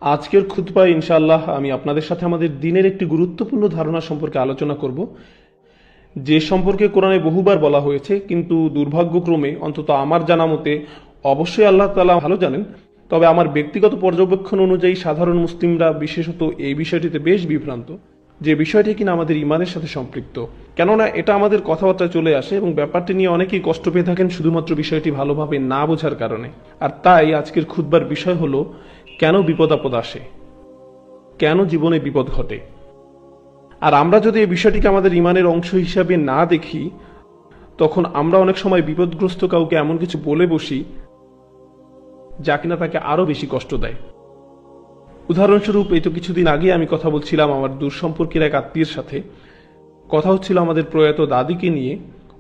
আজকের খুতবায় ইনশাআল্লাহ আমি আপনাদের সাথে আমাদের দিনের একটি গুরুত্বপূর্ণ ধারণা সম্পর্কে আলোচনা করব, যে সম্পর্কে কোরআনে বহুবার বলা হয়েছে, কিন্তু দুর্ভাগ্যক্রমে অন্তত আমার জানা মতে অবশ্যই আল্লাহ তাআলা ভালো জানেন, তবে আমার ব্যক্তিগত পর্যবেক্ষণ অনুযায়ী সাধারণ মুসলিমরা বিশেষত এই বিষয়টিতে বেশ বিভ্রান্ত, যে বিষয়টি কিনা আমাদের ইমানের সাথে সম্পৃক্ত। কেননা এটা আমাদের কথাবার্তায় চলে আসে এবং ব্যাপারটি নিয়ে অনেকেই কষ্ট পেয়ে থাকেন শুধুমাত্র বিষয়টি ভালোভাবে না বোঝার কারণে। আর তাই আজকের খুতবার বিষয় হলো, কেন বিপদ আপদ আসে, কেন জীবনে বিপদ ঘটে। আর আমরা যদি এই বিষয়টিকে আমাদের ইমানের অংশ হিসাবে না দেখি, তখন আমরা অনেক সময় বিপদগ্রস্ত কাউকে এমন কিছু বলে বসি যা কিনা তাকে আরো বেশি কষ্ট দেয়। উদাহরণস্বরূপ, এই তো কিছুদিন আগে আমি কথা বলছিলাম আমার দূর সম্পর্কের এক আত্মীয়ের সাথে। কথা হচ্ছিল আমাদের প্রয়াত দাদিকে নিয়ে।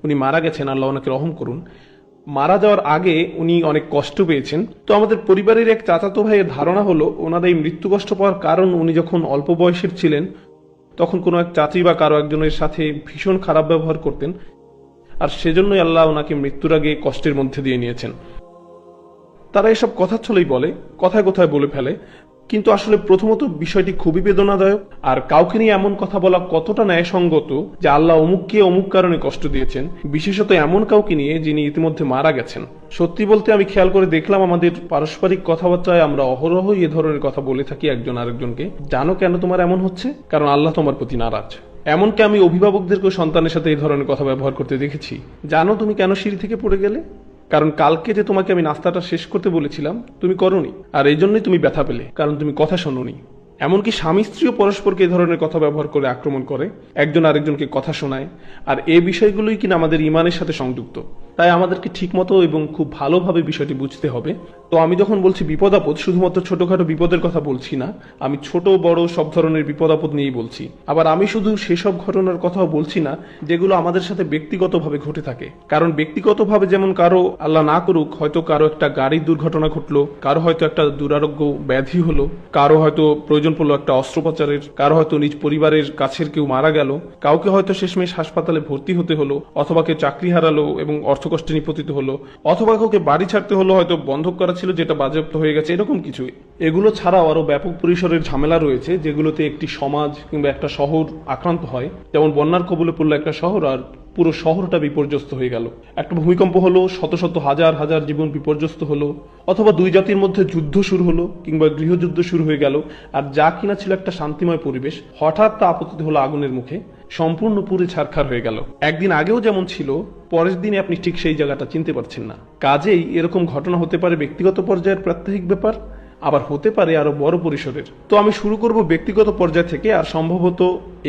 উনি মারা গেছেন, আল্লাহ ওনাকে রহম করুন। মারা যাওয়ার আগে উনি অনেক কষ্ট পেয়েছেন। তো আমাদের পরিবারের এক চাচাতো ভাইয়ের ধারণা হলো, ওনাদের এই মৃত্যু কষ্ট পাওয়ার কারণ উনি যখন অল্প বয়সের ছিলেন তখন কোনো এক চাচি বা কারো একজনের সাথে ভীষণ খারাপ ব্যবহার করতেন, আর সেজন্যই আল্লাহ ওনাকে মৃত্যুর আগে কষ্টের মধ্যে দিয়ে নিয়েছেন। তারা এসব কথা ছলেই বলে, কথায় কথায় বলে ফেলে, কিন্তু আসলে প্রথমত বিষয়টি খুবই বেদনাদায়ক। আর কাউকে নিয়ে এমন কথা বলা কতটা ন্যায়সঙ্গত যে আল্লাহ অমুককে অমুক কারণে কষ্ট দিয়েছেন, বিশেষত এমন কাউকে নিয়ে যিনি ইতিমধ্যে মারা গেছেন। সত্যি বলতে আমি খেয়াল করে দেখলাম আমাদের পারস্পরিক কথাবার্তায় আমরা অহরহই এ ধরনের কথা বলে থাকি একজন আরেকজনকে। জানো কেন তোমার এমন হচ্ছে? কারণ আল্লাহ তোমার প্রতি নারাজ। এমনকি আমি অভিভাবকদেরকেও সন্তানের সাথে এই ধরনের কথা ব্যবহার করতে দেখেছি। জানো তুমি কেন সিঁড়ি থেকে পড়ে গেলে? কারণ কালকে যে তোমাকে আমি নাস্তাটা শেষ করতে বলেছিলাম তুমি করোনি, আর এই জন্যই তুমি ব্যথা পেলে, কারণ তুমি কথা শোনোনি। এমনকি স্বামী স্ত্রীও পরস্পরকে এই ধরনের কথা ব্যবহার করে আক্রমণ করে, একজন আরেকজনকে কথা শোনায়। আর এই বিষয়গুলোই কিনা আমাদের ইমানের সাথে সংযুক্ত। তাই আমাদেরকে ঠিকমতো এবং খুব ভালোভাবে বিষয়টি বুঝতে হবে। তো আমি যখন বলছি বিপদ আপদ, শুধুমাত্র ছোটখাটো বিপদের কথা বলছি না, আমি ছোট বড় সব ধরনের বিপদ আপদ নিয়েই বলছি। আবার আমি শুধু সেসব ঘটনার কথাও বলছি না যেগুলো আমাদের সাথে ব্যক্তিগতভাবে ঘটে থাকে। কারণ ব্যক্তিগতভাবে যেমন কারো আল্লাহ না করুক হয়তো কারো একটা গাড়ির দুর্ঘটনা ঘটলো, কারো হয়তো একটা দুরারোগ্য ব্যাধি হলো, কারো হয়তো প্রয়োজন পড়লো একটা অস্ত্রোপচারের, কারো হয়তো নিজ পরিবারের কাছের কেউ মারা গেল, কাউকে হয়তো শেষমেশ হাসপাতালে ভর্তি হতে হলো, অথবা কেউ চাকরি হারালো এবং অর্থকষ্টে নিপতিত হলো, অথবা কাউকে বাড়ি ছাড়তে হলো, হয়তো বন্ধক করা ছিল যেটা বাজেয়াপ্ত হয়ে গেছে, এরকম কিছু। এগুলো ছাড়াও আরো ব্যাপক পরিসরের ঝামেলা রয়েছে যেগুলোতে একটি সমাজ কিংবা একটা শহর আক্রান্ত হয়। যেমন বন্যার কবলে পড়লো একটা শহর আর পুরো শহরটা বিপর্যস্ত হয়ে গেল। একটা ভূমিকম্প হলো, শত শত হাজার হাজার জীবন বিপর্যস্ত হলো, অথবা দুই জাতির মধ্যে যুদ্ধ শুরু হলো কিংবা গৃহযুদ্ধ শুরু হয়ে গেল। আর যা কিনা ছিল একটা শান্তিময় পরিবেশ, হঠাৎ তা আপতিত হলো আগুনের মুখে, সম্পূর্ণ পুরে ছারখার হয়ে গেল। একদিন আগেও যেমন ছিল, পরের দিনে আপনি ঠিক সেই জায়গাটা চিনতে পারছেন না। কাজেই এরকম ঘটনা হতে পারে ব্যক্তিগত পর্যায়ের প্রাত্যহিক ব্যাপার, আবার হতে পারে আরো বড় পরিসরের। তো আমি শুরু করব ব্যক্তিগত পর্যায় থেকে, আর সম্ভবত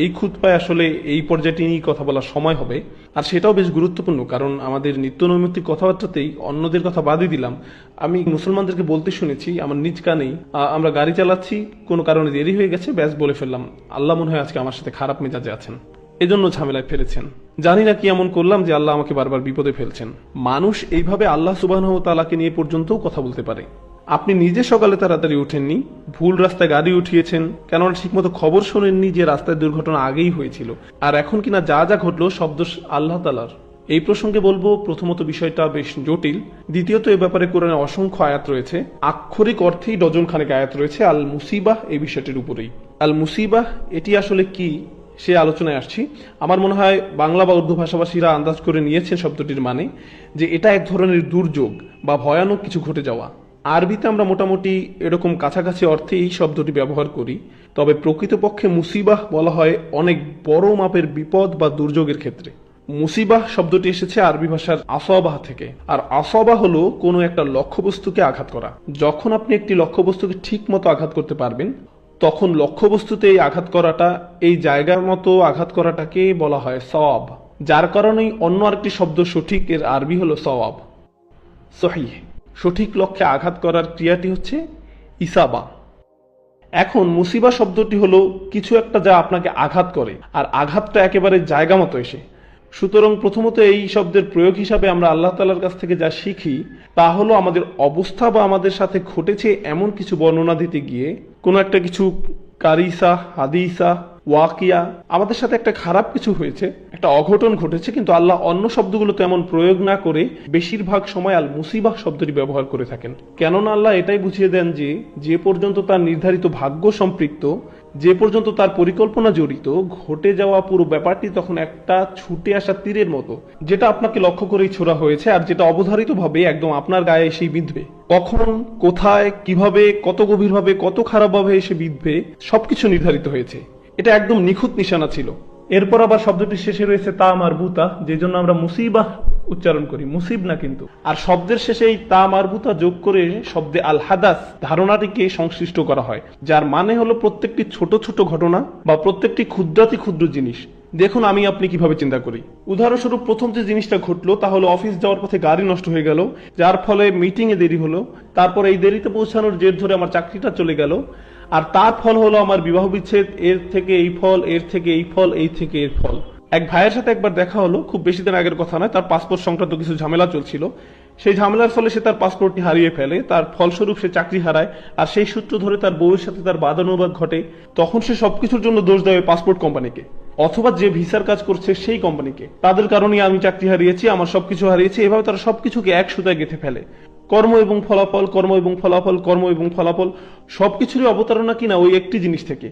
এই খুতবায় আসলে এই পর্যায়টি নিয়ে কথা বলার সময় হবে। আর সেটাও বেশ গুরুত্বপূর্ণ, কারণ আমাদের নিত্য নৈমিত্তিক কথাবার্তাতেই অন্যদের কথা বাদই দিলাম, আমি মুসলমানদেরকে বলতে শুনেছি আমার নিজ কানেই, আমরা গাড়ি চালাচ্ছি, কোনো কারণে দেরি হয়ে গেছে, ব্যাস বলে ফেললাম, আল্লাহ মনে হয় আজকে আমার সাথে খারাপ মেজাজে আছেন, এজন্য ঝামেলায় ফেলেছেন। জানি না কি এমন করলাম যে আল্লাহ আমাকে বারবার বিপদে ফেলছেন। মানুষ এইভাবে আল্লাহ সুবহানাহু ওয়া তাআলাকে নিয়ে পর্যন্তও কথা বলতে পারে। আপনি নিজে সকালে তাড়াতাড়ি উঠেননি, ভুল রাস্তায় গাড়ি উঠিয়েছেন, কেননা ঠিকমতো খবর শোনেননি যে রাস্তায় দুর্ঘটনা আগেই হয়েছিল, আর এখন কিনা যা যা ঘটলো সব দোষ আল্লাহ তাআলার। এই প্রসঙ্গে বলবো, প্রথমত বিষয়টা বেশ জটিল, দ্বিতীয়ত এ ব্যাপারে কোরআনে অসংখ্য আয়াত রয়েছে, আক্ষরিক অর্থেই ডজন খানেক আয়াত রয়েছে আল মুসিবাহ এই বিষয়টির উপরেই। আল মুসিবাহ এটি আসলে কি সে আলোচনায় আসছি। আমার মনে হয় বাংলা বা উর্দু ভাষাভাষীরা আন্দাজ করে নিয়েছেন শব্দটির মানে, যে এটা এক ধরনের দুর্যোগ বা ভয়ানক কিছু ঘটে যাওয়া। আরবিতে আমরা মোটামুটি এরকম কাছাকাছি অর্থে এই শব্দটি ব্যবহার করি, তবে প্রকৃতপক্ষে মুসিবাহ বলা হয় অনেক বড় মাপের বিপদ বা দুর্যোগের ক্ষেত্রে। মুসিবাহ শব্দটি এসেছে আরবি ভাষার আসবাহ থেকে, আর আসবাহ হলো কোনো একটা লক্ষ্যবস্তুকে আঘাত করা। যখন আপনি একটি লক্ষ্যবস্তুকে ঠিক মতো আঘাত করতে পারবেন, তখন লক্ষ্যবস্তুতে এই আঘাত করাটা, এই জায়গার মতো আঘাত করাটাকে বলা হয় সওয়াব, যার কারণেই অন্য আরেকটি শব্দ সঠিক এর আরবি হলো সওয়াব, সহিহ। সঠিক লক্ষ্যে আঘাত করার ক্রিয়াটি হচ্ছে ইসাবা। এখন মুসিবা শব্দটি হলো কিছু একটা যা আপনাকে আঘাত করে, আর আঘাতটা একেবারে জায়গা মতো এসে। সুতরাং প্রথমত এই শব্দের প্রয়োগ হিসাবে আমরা আল্লাহ তাআলার কাছ থেকে যা শিখি তা হলো আমাদের অবস্থা বা আমাদের সাথে ঘটেছে এমন কিছু বর্ণনা দিতে গিয়ে, কোনো একটা কিছু কারিসা, হাদিসা, ওয়াকিয়া, আমাদের সাথে একটা খারাপ কিছু হয়েছে, একটা অঘটন ঘটেছে, কিন্তু আল্লাহ অন্য শব্দগুলো তেমন প্রয়োগ না করে বেশিরভাগ সময় আল মুসিবাহ শব্দটি ব্যবহার করে থাকেন। কেননা আল্লাহ এটাই বুঝিয়ে দেন যে যে পর্যন্ত তার নির্ধারিত ভাগ্য সম্পৃক্ত, যে পর্যন্ত তার পরিকল্পনা জড়িত, ঘটে যাওয়া পুরো ব্যাপারটি তখন একটা ছুটে আসা তীরের মতো, যেটা আপনাকে লক্ষ্য করেই ছোড়া হয়েছে আর যেটা অবধারিতভাবে একদম আপনার গায়ে এসেই বিঁধবে। কখন, কোথায়, কিভাবে, কত গভীরভাবে, কত খারাপভাবে এসে বিঁধবে সবকিছু নির্ধারিত হয়েছে। এটা একদম নিখুঁত নিশানা ছিল। এরপর আবার শব্দটির শেষে রয়েছে তা মারবুতা, যে জন্য আমরা মুসিবাহ উচ্চারণ করি, মুসিব না কিন্তু। আর শব্দের শেষে এই তা মারবুতা যোগ করে শব্দে আল হাদাস ধারণাটিকে সংশ্লিষ্ট করা হয়, যার মানে হলো প্রত্যেকটি ছোট ছোট ঘটনা বা প্রত্যেকটি ক্ষুদ্রাতি ক্ষুদ্র জিনিস। দেখুন আমি আপনি কিভাবে চিন্তা করি। উদাহরণস্বরূপ প্রথম যে জিনিসটা ঘটলো তা হলো অফিস যাওয়ার পথে গাড়ি নষ্ট হয়ে গেল, যার ফলে মিটিং এ দেরি হলো। তারপর এই দেরিতে পৌঁছানোর জের ধরে আমার চাকরিটা চলে গেল। আর তার ফল হলো আমার বিবাহ বিচ্ছেদ, এর থেকে এই ফল, এর থেকে এই ফল, এই থেকে এর ফল। এক ভাইয়ের সাথে একবার দেখা হলো, খুব বেশি দিন আগের কথা নয়। তার পাসপোর্ট সংক্রান্ত কিছু ঝামেলা চলছিল। সেই ঝামেলার ফলে সে তার পাসপোর্টটি হারিয়ে ফেলে, তার ফলস্বরূপ সে চাকরি হারায়। আর সেই সূত্র ধরে তার বউয়ের সাথে তার বাদানুবাদ ঘটে। তখন সে সবকিছুর জন্য দোষ দেয় পাসপোর্ট কোম্পানিকে, অথবা যে ভিসার কাজ করছে সেই কোম্পানিকে। তাদের কারণে আমি চাকরি হারিয়েছি, আমার সবকিছু হারিয়েছি। এভাবে তারা সবকিছুকে এক সুতায় গেঁথে ফেলে। কর্ম এবং ফলাফল, কর্ম এবং ফলাফল, কর্ম এবং ফলাফল, সবকিছুরই অবতারণা কিনা ওই একটি জিনিস থেকে।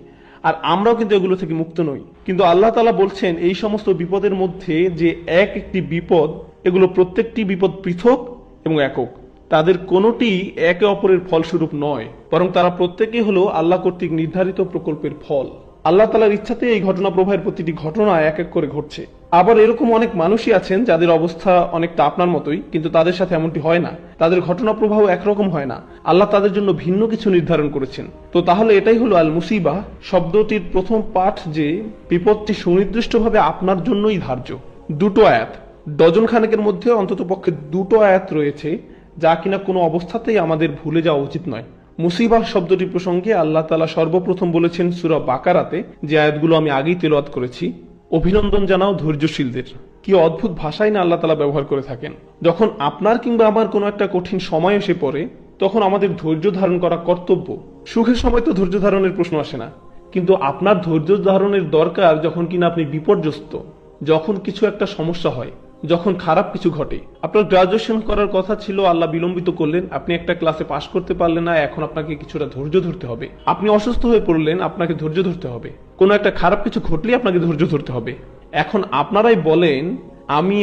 আর আমরাও কিন্তু এগুলো থেকে মুক্ত নই। কিন্তু আল্লাহ তাআলা বলছেন এই সমস্ত বিপদের মধ্যে যে একটি বিপদ, এগুলো প্রত্যেকটি বিপদ পৃথক এবং একক। তাদের কোনোটি একে অপরের ফলস্বরূপ নয়, বরং তারা প্রত্যেকেই হলো আল্লাহ কর্তৃক নির্ধারিত প্রকল্পের ফল। আল্লাহ তাআলার ইচ্ছাতে এই ঘটনা প্রবাহের প্রতিটি ঘটনা এক এক করে ঘটছে। আবার এরকম অনেক মানুষই আছেন যাদের অবস্থা অনেকটা আপনার মতোই, কিন্তু তাদের সাথে এমনটি হয় না। তাদের ঘটনা প্রবাহ একরকম হয় না। আল্লাহ তাদের জন্য ভিন্ন কিছু নির্ধারণ করেছেন। তো তাহলে এটাই হলো আল মুসিবাহ শব্দটির প্রথম পাঠ, যে বিপদটি সুনির্দিষ্টভাবে আপনার জন্যই ধার্য। দুটো আয়াত, ডজন খানেকের মধ্যে অন্তত পক্ষে দুটো আয়াত রয়েছে যা কিনা কোনো অবস্থাতেই আমাদের ভুলে যাওয়া উচিত নয়। মুসিবাহ শব্দটি প্রসঙ্গে আল্লাহ তাআলা সর্বপ্রথম বলেছেন সূরা বাকারাতে, যে আয়াতগুলো আমি আগেই তেলাওয়াত করেছি, অভিনন্দন জানাও ধৈর্যশীলদের। কি অদ্ভুত ভাষাই না আল্লাহ তাআলা ব্যবহার করে থাকেন। যখন আপনার কিংবা আমার কোনো একটা কঠিন সময় এসে পড়ে, তখন আমাদের ধৈর্য ধারণ করা কর্তব্য। সুখের সময় তো ধৈর্য ধারণের প্রশ্ন আসে না, কিন্তু আপনার ধৈর্য ধারণের দরকার যখন কিনা আপনি বিপর্যস্ত, যখন কিছু একটা সমস্যা হয়, যখন খারাপ কিছু ঘটে। আপনার গ্রাজুয়েশন করার কথা ছিল, আল্লাহ বিলম্বিত করলেন, আপনি একটা ক্লাসে পাশ করতে পারলেন না, এখন আপনাকে কিছুটা ধৈর্য ধরতে হবে। আপনি অসুস্থ হয়ে পড়লেন, আপনাকে ধৈর্য ধরতে হবে। কোনো একটা খারাপ কিছু ঘটলে আপনাকে ধৈর্য ধরতে হবে। এখন আপনারাই বলেন,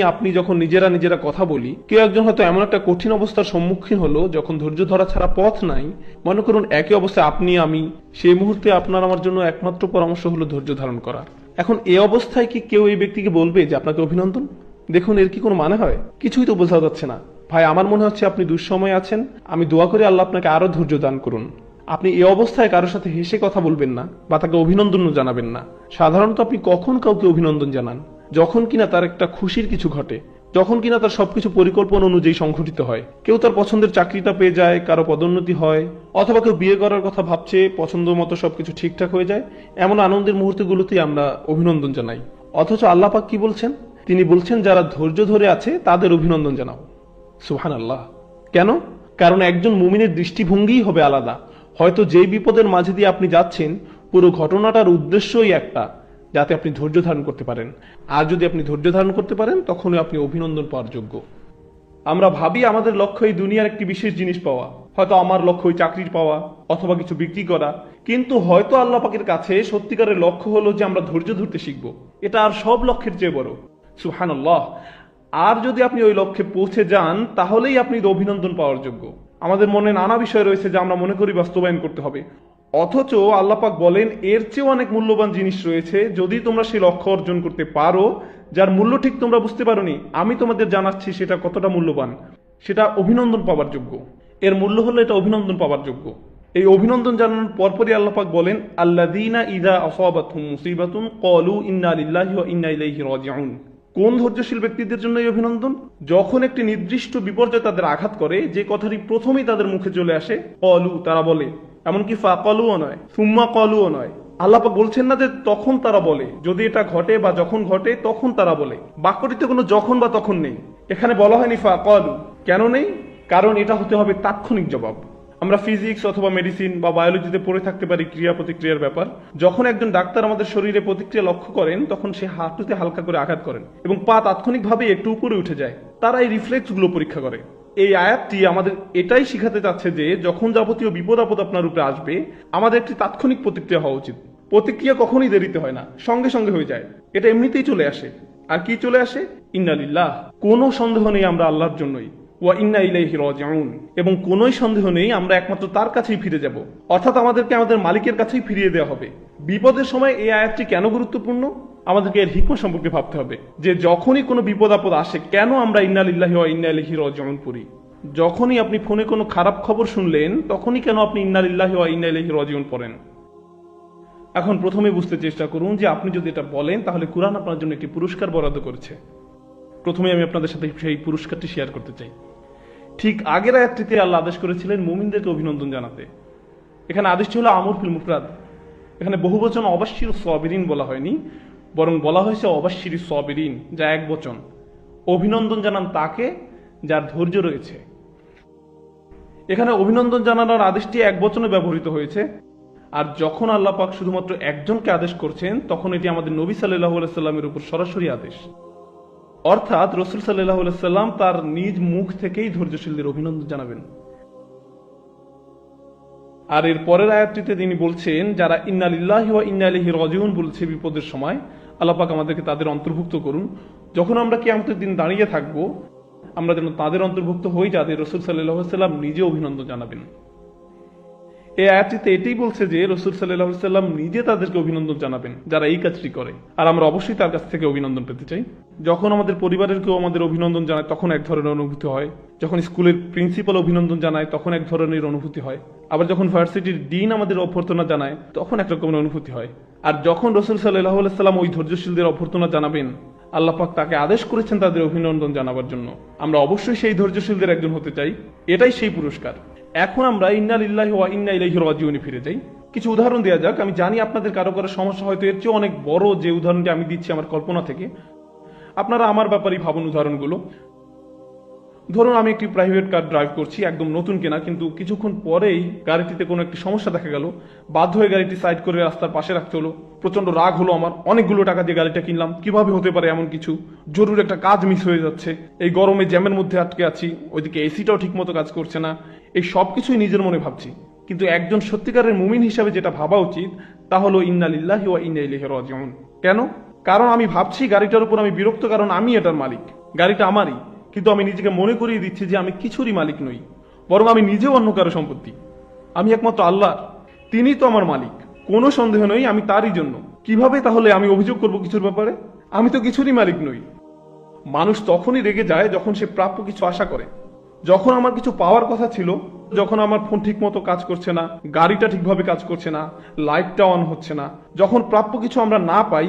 আপনি যখন নিজেরা কথা বলি, কেউ একজন হয়তো এমন একটা কঠিন অবস্থার সম্মুখীন হলো যখন ধৈর্য ধরা ছাড়া পথ নাই, মনে করুন একই অবস্থায় আপনি আমি, সেই মুহূর্তে আপনার আমার জন্য একমাত্র পরামর্শ হলো ধৈর্য ধারণ করা। এখন এই অবস্থায় কি কেউ এই ব্যক্তিকে বলবে যে আপনাকে অভিনন্দন? দেখুন এর কি কোনো মানে হয়? কিছুই তো বোঝা যাচ্ছে না। ভাই আমার মনে হচ্ছে আপনি দুঃসময়ে আছেন, আমি দোয়া করি আল্লাহ আপনাকে আরো ধৈর্য দান করুন। আপনি এই অবস্থায় কারোর সাথে হেসে কথা বলবেন না বা তাকে অভিনন্দনও জানাবেন না। সাধারণত আপনি কখন কাউকে অভিনন্দন জানান? যখন কিনা তার একটা খুশির কিছু ঘটে, যখন কিনা তার সবকিছু পরিকল্পনা অনুযায়ী সংঘটিত হয়। কেউ তার পছন্দের চাকরিটা পেয়ে যায়, কারো পদোন্নতি হয়, অথবা কেউ বিয়ে করার কথা ভাবছে, পছন্দ মতো সবকিছু ঠিকঠাক হয়ে যায়। এমন আনন্দের মুহূর্তগুলোতেই আমরা অভিনন্দন জানাই। অথচ আল্লাহ পাক কি বলছেন? তিনি বলছেন যারা ধৈর্য ধরে আছে তাদের অভিনন্দন জানাও। সুবহানাল্লাহ। কেন? কারণ একজন মুমিনের দৃষ্টিভঙ্গিই হবে আলাদা। হয়তো যেই বিপদের মাঝে দিয়ে আপনি যাচ্ছেন, পুরো ঘটনাটার উদ্দেশ্যই একটা, যাতে আপনি ধৈর্য ধারণ করতে পারেন। আর যদি আপনি ধৈর্য ধারণ করতে পারেন, তখনই আপনি অভিনন্দন পাওয়ার যোগ্য। আমরা ভাবি আমাদের লক্ষ্য এই দুনিয়ার একটি বিশেষ জিনিস পাওয়া, হয়তো আমার লক্ষ্য ওই চাকরির পাওয়া অথবা কিছু বিক্রি করা। কিন্তু হয়তো আল্লাহ পাকের কাছে সত্যিকারের লক্ষ্য হলো যে আমরা ধৈর্য ধরতে শিখবো। এটা আর সব লক্ষ্যের চেয়ে বড়। সুবহানাল্লাহ। আর যদি আপনি ওই লক্ষ্যে পৌঁছে যান, তাহলেই আপনি অভিনন্দন পাওয়ার যোগ্য। আমাদের মনে নানা বিষয় রয়েছে যা আমরা মনে করি বাস্তবায়ন করতে হবে, অথচ আল্লাহ পাক বলেন এর চেয়েও অনেক মূল্যবান জিনিস রয়েছে। যদি তোমরা সেই লক্ষ্য অর্জন করতে পারো, যার মূল্য ঠিক তোমরা বুঝতে পারোনি, আমি তোমাদের জানাচ্ছি সেটা কতটা মূল্যবান, সেটা অভিনন্দন পাওয়ার যোগ্য। এর মূল্য হলো এটা অভিনন্দন পাওয়ার যোগ্য। এই অভিনন্দন জানানোর পরপরই আল্লাহ পাক বলেন, আল্লাযীনা ইযা আসাবাতহুম মুসিবাতুন ক্বালু ইন্না লিল্লাহি ওয়া ইন্না ইলাইহি রাজিউন। কোন ধৈর্যশীল ব্যক্তিদের জন্য এই অভিনন্দন? যখন একটি নির্দিষ্ট বিপর্যয় তাদের আঘাত করে, যে কথাটি প্রথমেই তাদের মুখে চলে আসে, ক্বালু, তারা বলে। এমনকি ফাকালুও নয়, সুম্মা ক্বালুও নয়। আল্লাহ পাক বলছেন না যে তখন তারা বলে, যদি এটা ঘটে বা যখন ঘটে তখন তারা বলে। বাক্যটিতে কোনো যখন বা তখন নেই। এখানে বলা হয়নি ফাকালু। কেন নেই? কারণ এটা হতে হবে তাৎক্ষণিক জবাব। আমরা ফিজিক্স অথবা মেডিসিন বা বায়োলজিতে পড়ে থাকতে পারি ক্রিয়া প্রতিক্রিয়ার ব্যাপার। যখন একজন ডাক্তার আমাদের শরীরে প্রতিক্রিয়া লক্ষ্য করেন তখন সে হাঁটুতে হালকা করে আঘাত করেন এবং পা তাৎক্ষণিকভাবে একটু উপরে উঠে যায়। তারা এই রিফ্লেক্সগুলো পরীক্ষা করে। এই আয়াতটি আমাদের এটাই শিখাতে চাচ্ছে যে যখন যাবতীয় বিপদ আপদ আপনার উপরে আসবে আমাদের একটি তাৎক্ষণিক প্রতিক্রিয়া হওয়া উচিত। প্রতিক্রিয়া কখনই দেরিতে হয় না, সঙ্গে সঙ্গে হয়ে যায়। এটা এমনিতেই চলে আসে। আর কি চলে আসে? ইন্না লিল্লাহ, কোনো সন্দেহ নেই আমরা আল্লাহর জন্যই, ওয়া ইন্না ইলাইহি রাজিউন, এবং কোনোই সন্দেহ নেই আমরা একমাত্র তার কাছেই ফিরে যাব, অর্থাৎ আমাদেরকে আমাদের মালিকের কাছেই ফিরিয়ে দেওয়া হবে। বিপদের সময় এই আয়াতটি কেন গুরুত্বপূর্ণ? আমাদেরকে এর হিকমা সম্পর্কে ভাবতে হবে যে যখনই কোনো বিপদ আপদ আসে কেন আমরা ইন্না লিল্লাহি ওয়া ইন্না ইলাইহি রাজিউন পড়ি। যখনই আপনি ফোনে কোনো খারাপ খবর শুনলেন তখনই কেন আপনি ইন্না লিল্লাহি ওয়া ইন্না ইলাইহি রাজিউন পড়েন? এখন প্রথমে বুঝতে চেষ্টা করুন যে আপনি যদি এটা বলেন তাহলে কুরআন আপনার জন্য একটি পুরস্কার বরাদ্দ করেছে। প্রথমে আমি আপনাদের সাথে সেই পুরস্কারটি শেয়ার করতে চাই। ঠিক আগের আয়াতটিতে আল্লাহ আদেশ করেছিলেন মুমিনদেরকে অভিনন্দন জানাতে। এখানে আদেশটি হলো আমর ফিল মুফরাদ। এখানে বহুবচন অবাশশির সাবিরিন বলা হয়নি, বরং বলা হয়েছে অবাশশির সাবিরিন, যা এক বচন। অভিনন্দন জানান তাকে যার ধৈর্য রয়েছে। এখানে অভিনন্দন জানানোর আদেশটি এক বচনে ব্যবহৃত হয়েছে। আর যখন আল্লাহ পাক শুধুমাত্র একজনকে আদেশ করছেন তখন এটি আমাদের নবী সাল্লাল্লাহু আলাইহি সাল্লামের উপর সরাসরি আদেশ, অর্থাৎ রাসূল সাল্লাল্লাহু আলাইহি সাল্লাম তার নিজ মুখ থেকেই ধৈর্যশীলদের অভিনন্দন জানাবেন। আর এর পরের আয়াতটিতে তিনি বলছেন যারা ইন্না লিল্লাহি ওয়া ইন্না ইলাইহি রাজিউন বলছে বিপদের সময়, আল্লাহ পাক আমাদেরকে তাদের অন্তর্ভুক্ত করুন। যখন আমরা কিয়ামতের দিন দাঁড়িয়ে থাকব আমরা যেন তাদের অন্তর্ভুক্ত হই যাদের রাসূল সাল্লাল্লাহু আলাইহি সাল্লাম নিজে অভিনন্দন জানাবেন। এই আয়াতটিতে এটাই বলছে যে রাসূল সাল্লাল্লাহু আলাইহি সাল্লাম নিজে তাদেরকে অভিনন্দন জানাবেন যারা এই কাজটি করে। আর আমরা অবশ্যই তার কাছ থেকে অভিনন্দন পেতে চাই। যখন আমাদের পরিবারের কেউ আমাদের অভিনন্দন জানায় তখন এক ধরনের অনুভূতি হয়। যখন স্কুলের প্রিন্সিপাল অভিনন্দন জানায় তখন এক ধরনের অনুভূতি হয়। আবার যখন ভার্সিটির ডিন আমাদের অভ্যর্থনা জানায় তখন এক রকমের অনুভূতি হয়। আর যখন রাসূল সাল্লাল্লাহু আলাইহি সাল্লাম ওই ধৈর্যশীলদের অভ্যর্থনা জানাবেন, আল্লাহ পাক তাকে আদেশ করেছেন তাদের অভিনন্দন জানাবার জন্য। আমরা অবশ্যই সেই ধৈর্যশীলদের একজন হতে চাই। এটাই সেই পুরস্কার। এখন আমরা ইন্না লিল্লাহি ওয়া ইন্না ইলাইহি রাজিউনে ফিরে যাই। কিছু উদাহরণ দেওয়া যাক। আমি জানি আপনাদের কারো কারো সমস্যা হয়তো এর চেয়ে অনেক বড় যে উদাহরণটি আমি দিচ্ছি আমার কল্পনা থেকে। আপনারা আমার ব্যাপারেই ভাবুন উদাহরণগুলো। ধরুন আমি একটি প্রাইভেট কার ড্রাইভ করছি, একদম নতুন কেনা, কিন্তু কিছুক্ষণ পরেই গাড়িটিতে কোনো একটি সমস্যা দেখা গেল। বাধ্য হয়ে গাড়িটি সাইড করে রাস্তার পাশে রাখতে হলো। প্রচন্ড রাগ হলো আমার, অনেকগুলো টাকা দিয়ে গাড়িটা কিনলাম, কিভাবে হতে পারে এমন কিছু, জরুরি একটা কাজ মিস হয়ে যাচ্ছে, এই গরমে জ্যামের মধ্যে আটকে আছি, ওইদিকে এসিটাও ঠিক মতো কাজ করছে না। এই সব কিছুই নিজের মনে ভাবছি। কিন্তু একজন সত্যিকারের মুমিন হিসাবে যেটা ভাবা উচিত তা হলো ইন্না লিল্লাহি ওয়া ইন্না ইলাইহি রাজিউন। কেন? কারণ আমি ভাবছি গাড়িটার উপর আমি বিরক্ত, কারণ আমি এটার মালিক, গাড়িটা আমারই। কিন্তু আমি নিজেকে মনে করিয়ে দিচ্ছি যে আমি কিছুরই মালিক নই, বরং আমি নিজেও অন্য কারো সম্পত্তি। আমি একমাত্র আল্লাহর, তিনিই তো আমার মালিক। কোনো সন্দেহ নেই আমি তারই জন্য। কিভাবে তাহলে আমি অভিযোগ করব কিছুর ব্যাপারে? আমি তো কিছুরই মালিক নই। মানুষ তখনই রেগে যায় যখন সে প্রাপ্য কিছু আশা করে। যখন আমার কিছু পাওয়ার কথা ছিল, যখন আমার ফোন ঠিক মতো কাজ করছে না, গাড়িটা ঠিকভাবে কাজ করছে না, লাইটটা অন হচ্ছে না, যখন প্রাপ্য কিছু আমরা না পাই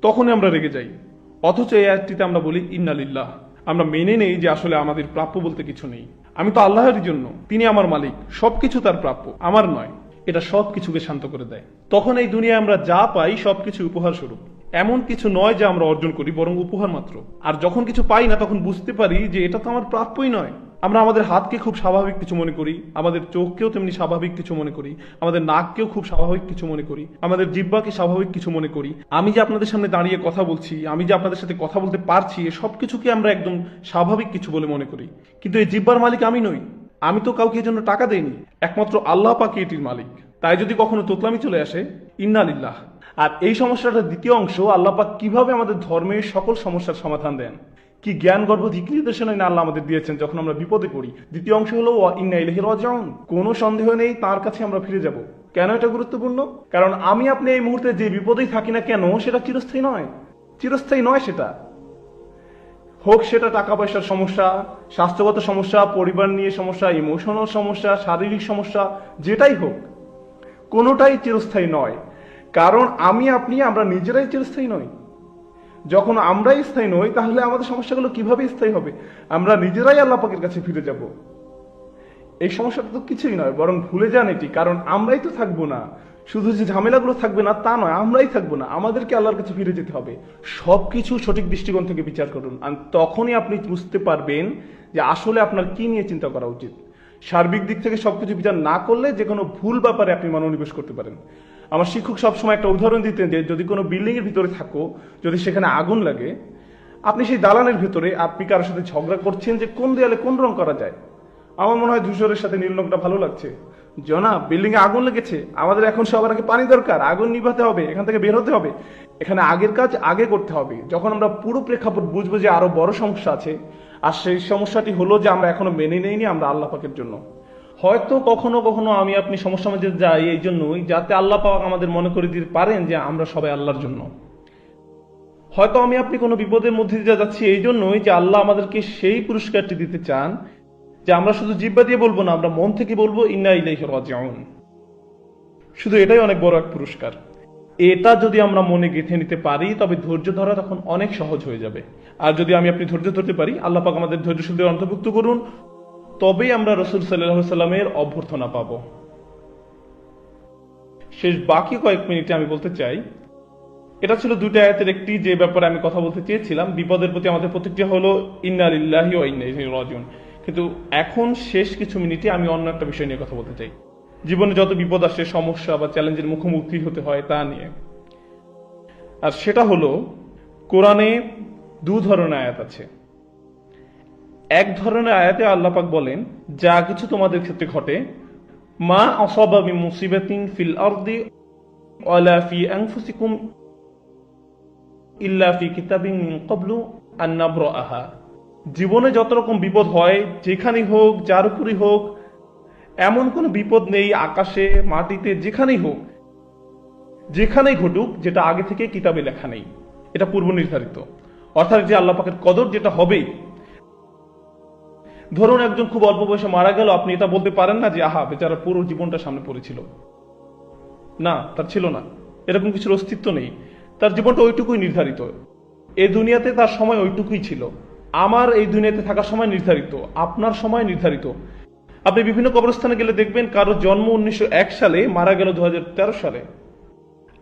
তখনই আমরা রেগে যাই। অথচ এই আয়াতটিতে আমরা বলি ইন্না লিল্লাহ। আমরা মেনে নেই যে আসলে আমাদের প্রাপ্য বলতে কিছু নেই। আমি তো আল্লাহরই জন্য, তিনি আমার মালিক, সবকিছু তার প্রাপ্য, আমার নয়। এটা সবকিছুকে শান্ত করে দেয়। তখন এই দুনিয়ায় আমরা যা পাই সবকিছু উপহার স্বরূপ। এমন কিছু নয় যা আমরা অর্জন করি, বরং উপহার মাত্র। আর যখন কিছু পাই না তখন বুঝতে পারি যে এটা তো আমার প্রাপ্যই নয়। আমরা আমাদের হাতকে খুব স্বাভাবিক কিছু মনে করি, আমাদের চোখকেও তেমনি স্বাভাবিক কিছু মনে করি, আমাদের নাককেও খুব স্বাভাবিক কিছু মনে করি, আমাদের জিহ্বাকে স্বাভাবিক কিছু মনে করি। আমি যে আপনাদের সামনে দাঁড়িয়ে কথা বলছি, আমি যে আপনাদের সাথে কথা বলতে পারছি, এ সব কিছুকে আমরা একদম স্বাভাবিক কিছু বলে মনে করি। কিন্তু এই জিহ্বার মালিক আমি নই। আমি তো কাউকে এর জন্য টাকা দেইনি, একমাত্র আল্লাহ পাকই এটির মালিক। তাই যদি কখনো তোতলামি চলে আসে, ইন্না লিল্লাহ। আর এই সমস্যাটার দ্বিতীয় অংশ, আল্লাহ পাক কিভাবে আমাদের ধর্মের সকল সমস্যার সমাধান দেন, কি জ্ঞান গর্ভ দিক নির্দেশনা না আল্লাহ আমাদের দিয়েছেন যখন আমরা বিপদে পড়ি। দ্বিতীয় অংশ হলো ওয়া ইন্না ইলাইহি রাজিউন। কোনো সন্দেহ নেই তার কাছে আমরা ফিরে যাব। কেন এটা গুরুত্বপূর্ণ? কারণ আমি আপনি এই মুহূর্তে যে বিপদেই থাকি না কেন সেটা চিরস্থায়ী নয়। চিরস্থায়ী নয় সেটা। হোক সেটা টাকা পয়সার সমস্যা, স্বাস্থ্যগত সমস্যা, পরিবার নিয়ে সমস্যা, ইমোশনাল সমস্যা, শারীরিক সমস্যা, যেটাই হোক, কোনোটাই চিরস্থায়ী নয়। কারণ আমি আপনি আমরা নিজেরাই চিরস্থায়ী নই। যখন আমরাই স্থায়ী নই তাহলে আমাদের সমস্যাগুলো কিভাবে স্থায়ী হবে? আমরা নিজেরাই আল্লাহ পাকের কাছে ফিরে যাব। এই সমস্যাটা তো কিছুই নয়, বরং ভুলে যান এটি। কারণ আমরাই তো থাকবো না। শুধু যে ঝামেলাগুলো থাকবে না তা নয়, আমরাই থাকবো না, আমাদেরকে আল্লাহর কাছে ফিরে যেতে হবে। সবকিছু সঠিক দৃষ্টিকোণ থেকে বিচার করুন, আর তখনই আপনি বুঝতে পারবেন যে আসলে আপনার কি নিয়ে চিন্তা করা উচিত। সার্বিক দিক থেকে সবকিছু বিচার না করলে যে কোনো ভুল ব্যাপারে আপনি মনোনিবেশ করতে পারেন। আমার শিক্ষক সবসময় একটা উদাহরণ দিতেন যে যদি কোনো বিল্ডিং এর ভিতরে থাকো, যদি সেখানে আগুন লাগে, আপনি সেই দালানের ভিতরে আপনি কারোর সাথে ঝগড়া করছেন যে কোন দেয়ালে কোন রং করা যায়। আমার মনে হয় ধূসরের সাথে নীল রংটা ভালো লাগছে। জনাব, বিল্ডিং এ আগুন লেগেছে, আমাদের এখন সবার আগে পানি দরকার, আগুন নিভাতে হবে, এখান থেকে বের হতে হবে। এখানে আগের কাজ আগে করতে হবে। যখন আমরা পুরো প্রেক্ষাপট বুঝবো যে আরো বড় সমস্যা আছে, আর সেই সমস্যাটি হলো যে আমরা এখনো মেনে নেইনি আমরা আল্লাহ পাকের জন্য। হয়তো কখনো কখনো আমি আপনি সমস্যার মধ্যে যাই এই জন্যই যাতে আল্লাহ পাক আমাদের মনে করে দিতে পারেন যে আমরা সবাই আল্লাহর জন্য। হয়তো আমি আপনি কোনো বিপদের মধ্যে দিয়ে যাচ্ছি এই জন্যই যে আল্লাহ আমাদেরকে সেই পুরস্কারটি দিতে চান যে আমরা শুধু জিহ্বা দিয়ে বলবো না, আমরা মন থেকে বলবো ইন্না ইলাইহি রাজিউন। শুধু এটাই অনেক বড় এক পুরস্কার। এটা যদি আমরা মনে গেঁথে নিতে পারি তবে ধৈর্য ধরা তখন অনেক সহজ হয়ে যাবে। আর যদি আমি আপনি ধৈর্য ধরতে পারি, আল্লাহ পাক আমাদের ধৈর্যশীলদের অন্তর্ভুক্ত করুন, তবেই আমরা রাসূল সাল্লাল্লাহু আলাইহি সাল্লামের অভ্যর্থনা পাবো। শেষ বাকি কয়েক মিনিটে আমি বলতে চাই, এটা ছিল দুইটা আয়াতের একটি যে ব্যাপারে আমি কথা বলতে চেয়েছিলাম। বিপদের প্রতি আমাদের প্রতিক্রিয়া হলো ইন্না লিল্লাহি ওয়া ইন্না ইলাইহি রাজিউন। কিন্তু এখন শেষ কিছু মিনিটে আমি অন্য একটা বিষয় নিয়ে কথা বলতে চাই। জীবনে যত বিপদ আসে, সমস্যা বা চ্যালেঞ্জের মুখোমুখি হতে হয় তা নিয়ে। আর সেটা হলো, কোরআনে দু ধরনের আয়াত আছে। এক ধরনের আয়াতে আল্লাহ পাক বলেন যা কিছু তোমাদের ক্ষেত্রে ঘটে, মা আসাবা মিন মুসিবাতিন ফিল আরদি ওয়ালা ফি আনফুসিকুম ইল্লা ফি কিতাবিন মিন ক্বাবলু আন নাবরাহা। জীবনে যত রকম বিপদ হয়, যেখানেই হোক, যার উপরই হোক, এমন কোনো বিপদ নেই আকাশে মাটিতে, যেখানেই হোক, যেখানেই ঘটুক, যেটা আগে থেকে কিতাবে লেখা নেই। এটা পূর্ব নির্ধারিত, অর্থাৎ যে আল্লাহ পাকের কদর যেটা হবেই। ধরুন একজন খুব অল্প বয়সে মারা গেল, আপনি এটা বলতে পারেন না যে আহা বেচারা পুরো জীবনটা সামনে পড়েছিল। না, তার ছিল না, এরকম কিছুর অস্তিত্ব নেই। তার জীবনটা ওইটুকুই নির্ধারিত। এই দুনিয়াতে তার সময় ওইটুকুই ছিল। আমার এই দুনিয়াতে থাকার সময় নির্ধারিত, আপনার সময় নির্ধারিত। আপনি বিভিন্ন কবরস্থানে গেলে দেখবেন কারো জন্ম 1901 সালে, মারা গেল 2013 সালে।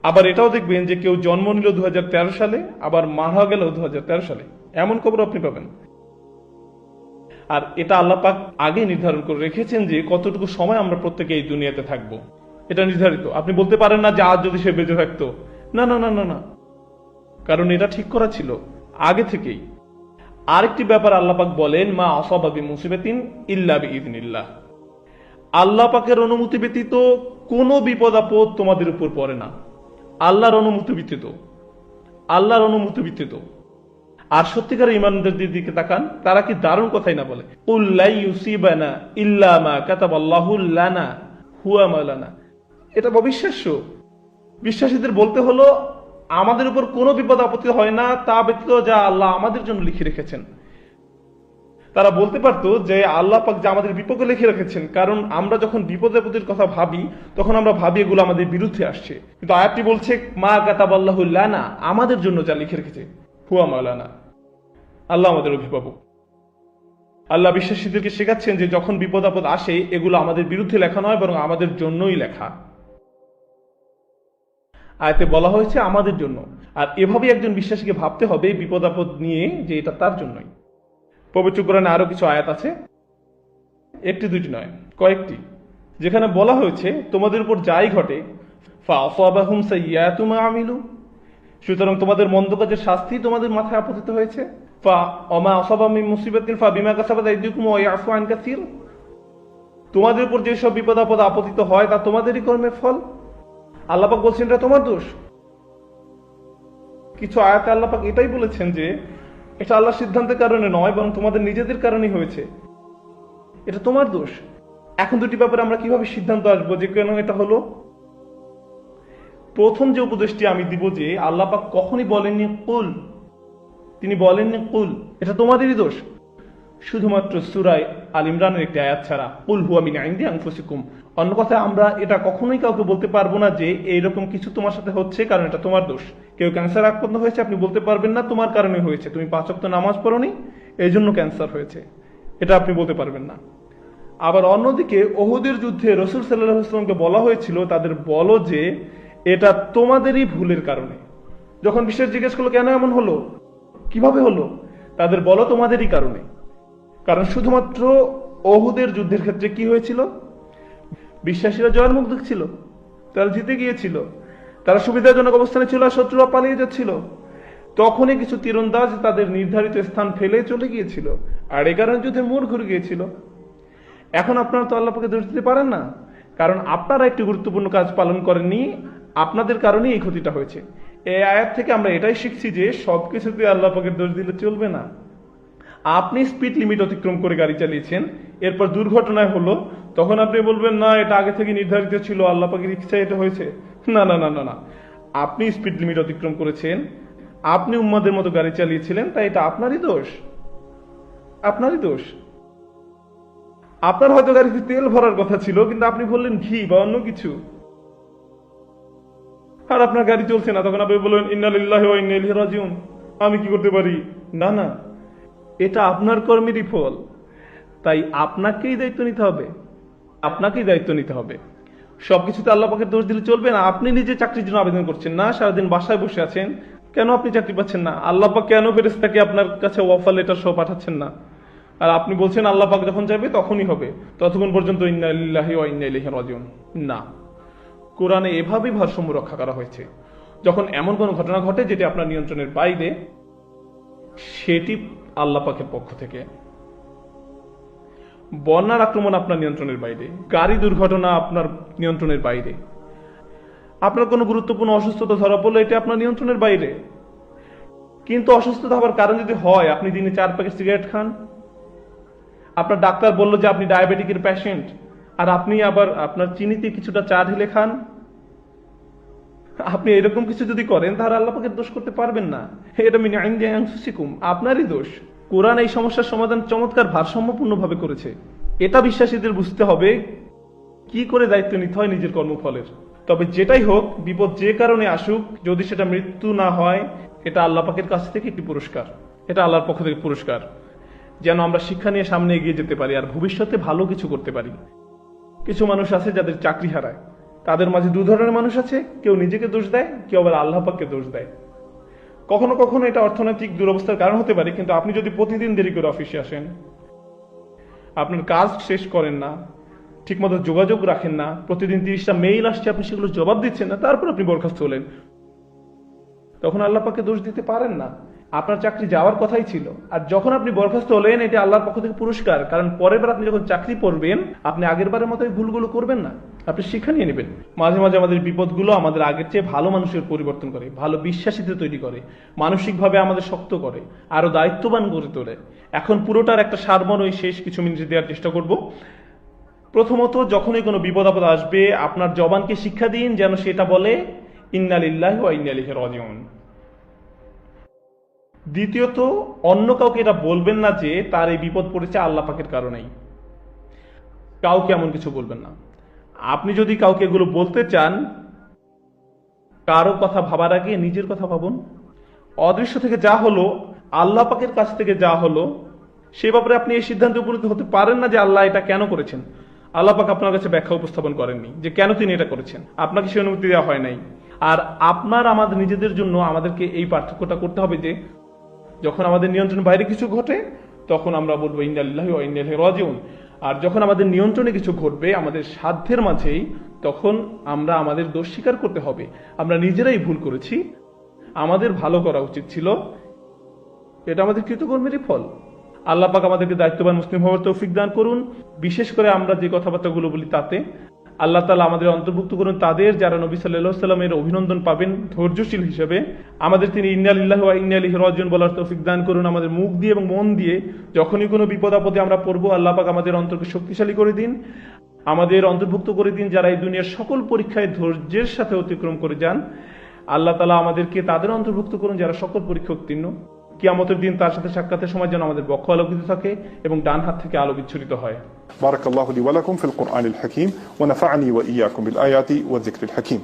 আবার এটাও দেখবেন যে কেউ জন্ম নিল 2013 সালে, আবার মারা গেল 2013 সালে। এমন কবর আপনি পাবেন। আর এটা আল্লাহ পাক আগে নির্ধারণ করে রেখেছেন যে কতটুকু সময় আমরা প্রত্যেকে এই দুনিয়াতে থাকবো। এটা নির্ধারিত। আপনি বলতে পারেন না যে আজ যদি সে বেঁচে থাকতো, না না না না না, কারণ এটা ঠিক করা ছিল আগে থেকেই। আরেকটি ব্যাপার আল্লাহ পাক বলেন মা আসাবা বি মুসিবাতিন ইল্লা বিইذনিল্লাহ। আল্লাহ পাকের অনুমতি ব্যতীত কোনো বিপদ আপদ তোমাদের উপর পড়ে না। আল্লাহর অনুমতি ব্যতীত, আল্লাহর অনুমতি ব্যতীত। আর সত্যিকার ইমানদারদের দিকে তাকান, তারা কি দারুণ কথাই না বলে, কুল লা ইউসিবানা ইল্লা মা কাতাবাল্লাহু লানা হুয়া মাওলানা। এটা অবিশ্বাস্য। বিশ্বাসীদের বলতে হলো আমাদের উপর কোনো বিপদ আপত্তি হয় না তা ব্যতীত যা আল্লাহ আমাদের জন্য লিখে রেখেছেন। তারা বলতে পারতো যে আল্লাহ পাক যা আমাদের বিপদে লিখে রেখেছেন, কারণ আমরা যখন বিপদ আপদের কথা ভাবি তখন আমরা ভাবি এগুলো আমাদের বিরুদ্ধে আসছে। কিন্তু আয়াতটি বলছে মা কাতাবাল্লাহু লানা, আমাদের জন্য যা লিখে রেখেছে, হুয়া মাওলানা, আল্লাহ আমাদের অভিভাবক। আল্লাহ বিশ্বাসীদেরকে শেখাচ্ছেন যে যখন বিপদ আপদ আসে এগুলো আমাদের বিরুদ্ধে লেখা নয়, বরং আমাদের জন্যই লেখা। আয়াতে বলা হয়েছে আমাদের জন্য। আর এভাবেই একজন বিশ্বাসীকে ভাবতে হবে বিপদ আপদ নিয়ে যে এটা তার জন্যই। পবিত্র কোরআনে আরো কিছু আয়াত আছে, একটি দুটি নয়, কয়েকটি, যেখানে বলা হয়েছে তোমাদের উপর যাই ঘটে ফাআসাবাহুম সাইয়্যাতু মা আমিলু, সুতরাং তোমাদের মন্দ কাজের শাস্তি তোমাদের মাথায় আপতিত হয়েছে। ফামা আসাবা মিন মুসিবাতিন ফাবিমা কাসাবাত আইদিকুম ওয়া ইয়াফু আন কাসীর, তোমাদের উপর যেসব বিপদ আপদ আপতিত হয় তা তোমাদেরই কর্মের ফল। আল্লাহ পাক বলছেন এটা তোমার দোষ। কিছু আয়াতে আল্লাহ পাক এটাই বলেছেন যে এটা আল্লাহর সিদ্ধান্তের কারণে নয়, বরং তোমাদের নিজেদের কারণেই হয়েছে, এটা তোমার দোষ। এখন দুটি ব্যাপারে আমরা কিভাবে সিদ্ধান্ত আসবো যে কেন এটা হলো? প্রথম যে উপদেশটি আমি দিব যে আল্লাহ পাক কখনই বলেননি কুল, তিনি বলেননি কুল এটা তোমাদেরই দোষ, শুধুমাত্র সূরা আল ইমরানের একটি আয়াত ছাড়া, কুল হুয়া মিন ইনদি আনফুসিকুম। অন্য কথায় আমরা এটা কখনোই কাউকে বলতে পারবো না যে এইরকম কিছু তোমার সাথে হচ্ছে কারণ এটা তোমার দোষ। কেউ ক্যান্সার আক্রান্ত হয়েছে, আপনি বলতে পারবেন না তোমার কারণে হয়েছে, তুমি 5 ওয়াক্ত নামাজ পড়োনি এই জন্য ক্যান্সার হয়েছে, এটা আপনি বলতে পারবেন না। আবার অন্যদিকে ওহুদের যুদ্ধে রাসূল সাল্লাল্লাহু আলাইহি ওয়াসাল্লামকে বলা হয়েছিল তাদের বলো যে এটা তোমাদেরই ভুলের কারণে। যখন বিশ্বাস জিজ্ঞেস করলো কেন এমন হলো, কিভাবে হলো, তাদের বলো তোমাদেরই কারণে। কারণ শুধুমাত্র ওহুদের যুদ্ধের ক্ষেত্রে কি হয়েছিল? বিশ্বাসীরা জয়ের মুখ দেখছিল, তারা জিতে গিয়েছিল, তারা সুবিধাজনক অবস্থানে ছিল আর শত্রুরা পালিয়ে যাচ্ছিল। তখনই কিছু তীরন্দাজ তাদের নির্ধারিত স্থান ফেলে চলে গিয়েছিল, আর এ কারণে যুদ্ধের মোড় ঘুরে গিয়েছিল। এখন আপনারা তো আল্লাহ পাকে দোষ দিতে পারেন না, কারণ আপনারা একটি গুরুত্বপূর্ণ কাজ পালন করেননি, আপনাদের কারণেই এই ক্ষতিটা হয়েছে। এই আয়াত থেকে আমরা এটাই শিখছি যে সবকিছুতে আল্লাহ পাকের দোষ দিলে চলবে না। আপনি স্পিড লিমিট অতিক্রম করে গাড়ি চালিয়েছেন, এরপর দুর্ঘটনায় হলো, তখন আপনি বলবেন না এটা আগে থেকে নির্ধারিত ছিল, আল্লাহ পাকের ইচ্ছায় এটা হয়েছে। না না না না না, আপনি স্পিড লিমিট অতিক্রম করেছেন, আপনি উম্মাদের মতো গাড়ি চালিয়েছিলেন, তাই এটা আপনারই দোষ, আপনারই দোষ। আপনার হয়তো গাড়িতে তেল ভরার কথা ছিল, কিন্তু আপনি বললেন ঘি বা অন্য কিছু, আর আপনার গাড়ি চলছে না, তখন আপনি বললেন ইন্না লিল্লাহি ওয়া ইন্না ইলাইহি রাজিউন, আমি কি করতে পারি? না না, এটা আপনার কর্মেরই ফল, তাই আপনাকেই দায়িত্ব নিতে হবে, আপনাকেই দায়িত্ব নিতে হবে। সবকিছুতে আল্লাহ পাকের দোষ দিলে চলবে না। আপনি নিজে চাকরির জন্য আবেদন করছেন না, সারাদিন বাসায় বসে আছেন, কেন আপনি চাকরি পাচ্ছেন না? আল্লাহ পাক কেন ফেরেশতাকে আপনার কাছে অফার লেটার সহ পাঠাচ্ছেন না? আর আপনি বলছেন আল্লাহ পাক যখন চাইবে তখনই হবে, ততক্ষণ পর্যন্ত ইন্না লিল্লাহি ওয়া ইন্না ইলাইহি রাজিউন। না, কোরআনে এভাবেই ভারসাম্য রক্ষা করা হয়েছে। যখন এমন কোনো ঘটনা ঘটে যেটি আপনার নিয়ন্ত্রণের বাইরে, সেটি আল্লাহ পাকের পক্ষ থেকে। বন্যার আক্রমণ আপনার নিয়ন্ত্রণের বাইরে, গাড়ি দুর্ঘটনা আপনার নিয়ন্ত্রণের বাইরে, আপনার কোনো গুরুত্বপূর্ণ অসুস্থতা ধরা পড়লো, এটা আপনার নিয়ন্ত্রণের বাইরে। কিন্তু অসুস্থতা হওয়ার কারণ যদি হয় আপনি দিনে 4 প্যাকেট সিগারেট খান, আপনার ডাক্তার বলল যে আপনি ডায়াবেটিকের পেশেন্ট, আর আপনি আবার আপনার চিনিতে কিছুটা চা ঢেলে খান, আপনি এরকম কিছু যদি করেন তাহলে আল্লাহ পাকের দোষ করতে পারবেন না। এটা মিন ইনদি আনফুসিকুম, আপনারই দোষ। কোরআন এই সমস্যার সমাধান চমৎকার ভারসাম্যপূর্ণভাবে করেছে। এটা বিশ্বাসীদের বুঝতে হবে কি করে দায়িত্ব নিতে হয় নিজের কর্মফলের। তবে যেটাই হোক, বিপদ যে কারণে আসুক, যদি সেটা মৃত্যু না হয়, এটা আল্লাহ পাকের কাছ থেকে একটি পুরস্কার, এটা আল্লাহর পক্ষ থেকে পুরস্কার, যেন আমরা শিক্ষা নিয়ে সামনে এগিয়ে যেতে পারি আর ভবিষ্যতে ভালো কিছু করতে পারি। কিছু মানুষ আছে যাদের চাকরি হারায়, তাদের মাঝে 2 ধরনের মানুষ আছে, কেউ নিজেকে দোষ দেয়, কেউ আবার আল্লাহ পাককে দোষ দেয়। কখনো কখনো এটা অর্থনৈতিক দুরবস্থার কারণ হতে পারে, কিন্তু আপনি যদি প্রতিদিন দেরি করে অফিসে আসেন, আপনার কাজ শেষ করেন না, ঠিকমতো যোগাযোগ রাখেন না, প্রতিদিন 30টা মেইল আসছে আপনি সেগুলো জবাব দিচ্ছেন না, তারপর আপনি বরখাস্ত হলেন, তখন আল্লাহ পাককে দোষ দিতে পারেন না। আপনার চাকরি যাওয়ার কথাই ছিল, আর যখন আপনি বরখাস্ত হলেন, এটা আল্লাহর পক্ষ থেকে পুরস্কার। কারণ পরের বার আপনি যখন চাকরি করবেন, আপনি আগের বারের মতো ভুলগুলো করবেন না, আপনি শিক্ষা নিয়ে নেবেন। মাঝে মাঝে আমাদের বিপদগুলো আমাদের আগের চেয়ে ভালো মানুষের পরিবর্তন করে, ভালো বিশ্বাসীদের তৈরি করে, মানসিকভাবে আমাদের শক্ত করে, আরো দায়িত্ববান করে তোলে। এখন পুরোটার একটা সারমর্ম ওই শেষ কিছু মিনিট দেওয়ার চেষ্টা করব। প্রথমত, যখনই কোনো বিপদ আপদ আসবে, আপনার জবানকে শিক্ষা দিন যেন সেটা বলে ইন্না লিল্লাহি ওয়া ইন্না ইলাইহি রাজিউন। দ্বিতীয়ত, অন্য কাউকে এটা বলবেন না যে তার এই বিপদ পড়েছে আল্লাহ পাকের কারণেই, কাউকে এমন কিছু বলবেন না। আপনি যদি কাউকে এগুলো বলতে চান, কারো কথা ভাবার আগে নিজের কথা ভাবুন। অদৃশ্য থেকে যা হলো, আল্লাহ পাকের কাছ থেকে যা হলো, সে ব্যাপারে আপনি এই সিদ্ধান্তে উপনীত হতে পারেন না যে আল্লাহ এটা কেন করেছেন। আল্লাহ পাক আপনার কাছে ব্যাখ্যা উপস্থাপন করেননি যে কেন তিনি এটা করেছেন, আপনাকে সে অনুমতি দেওয়া হয় নাই। আর আপনার আমাদের নিজেদের জন্য আমাদেরকে এই পার্থক্যটা করতে হবে যে যখন আমাদের নিয়ন্ত্রণ বাইরে কিছু ঘটে, তখন আমরা বলবো ইন্না লিল্লাহি ওয়া ইন্না ইলাইহি রাজিউন। আর যখন আমাদের নিয়ন্ত্রণে কিছু ঘটবে আমাদের সাধ্যের মাঝেই, তখন আমরা আমাদের দোষ স্বীকার করতে হবে, আমরা নিজেরাই ভুল করেছি, আমাদের ভালো করা উচিত ছিল, এটা আমাদের কৃতকর্মেরই ফল। আল্লাহ পাক আমাদেরকে দায়িত্ববান মুসলিম হওয়ার তৌফিক দান করুন। বিশেষ করে আমরা যে কথাবার্তাগুলো বলি তাতে আল্লাহ তাআলা আমাদের অন্তর্ভুক্ত করুন তাদের যারা নবী সাল্লাল্লাহু আলাইহি ওয়াসাল্লামের অভিনন্দন পাবেন ধৈর্যশীল হিসেবে। আমাদের তিনি ইন্না লিল্লাহি ওয়া ইন্না ইলাইহি রাজিউন বলার তৌফিক দান করুন। আমাদের মুখ দিয়ে এবং মন দিয়ে যখনই কোনো বিপদ আপদে আমরা পড়বো, আল্লাহ পাক আমাদের অন্তরকে শক্তিশালী করে দিন, আমাদের অন্তর্ভুক্ত করে দিন যারা এই দুনিয়ার সকল পরীক্ষায় ধৈর্যের সাথে অতিক্রম করে যান। আল্লাহ তাআলা আমাদেরকে তাদের অন্তর্ভুক্ত করুন যারা সকল পরীক্ষা উত্তীর্ণ। কিয়ামতের দিন তার সাথে সাক্ষাতের সময় যেন আমাদের বক্ষ আলোকিত থাকে এবং ডান হাত থেকে আলো বিচ্ছুরিত হয়। بارك الله لي ولكم في القرآن الحكيم ونفعني وإياكم بالآيات والذكر الحكيم.